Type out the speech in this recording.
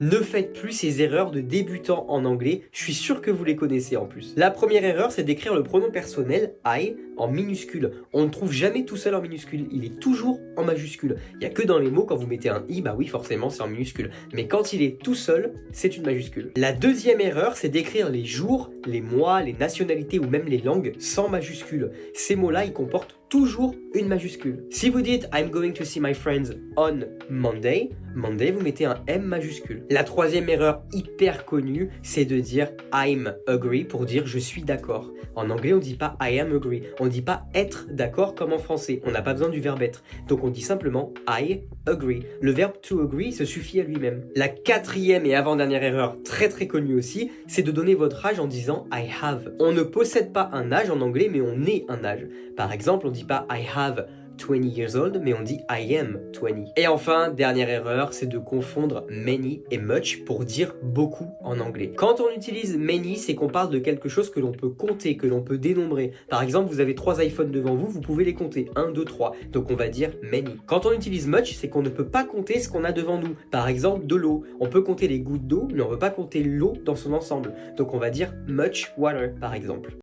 Ne faites plus ces erreurs de débutants en anglais, je suis sûr que vous les connaissez en plus. La première erreur, c'est d'écrire le pronom personnel I en minuscule. On ne trouve jamais tout seul en minuscule, il est toujours en majuscule. Il n'y a que dans les mots, quand vous mettez un I, bah oui, forcément c'est en minuscule. Mais quand il est tout seul, c'est une majuscule. La deuxième erreur, c'est d'écrire les jours, les mois, les nationalités ou même les langues sans majuscule. Ces mots-là, ils comportent toujours une majuscule. Si vous dites I'm going to see my friends on Monday, Monday, vous mettez un M majuscule. La troisième erreur hyper connue, c'est de dire I'm agree pour dire je suis d'accord. En anglais, on dit pas I am agree. On dit pas être d'accord comme en français. On n'a pas besoin du verbe être. Donc on dit simplement I agree. Le verbe to agree se suffit à lui-même. La quatrième et avant-dernière erreur, très connue aussi, c'est de donner votre âge en disant I have. On ne possède pas un âge en anglais, mais on est un âge. Par exemple, on dit pas I have 20 years old, mais on dit I am 20. Et enfin, dernière erreur, c'est de confondre many et much pour dire beaucoup en anglais. Quand on utilise many, c'est qu'on parle de quelque chose que l'on peut compter, que l'on peut dénombrer. Par exemple, vous avez 3 iPhones devant vous, vous pouvez les compter. 1, 2, 3. Donc on va dire many. Quand on utilise much, c'est qu'on ne peut pas compter ce qu'on a devant nous. Par exemple, de l'eau. On peut compter les gouttes d'eau, mais on ne peut pas compter l'eau dans son ensemble. Donc on va dire much water, par exemple.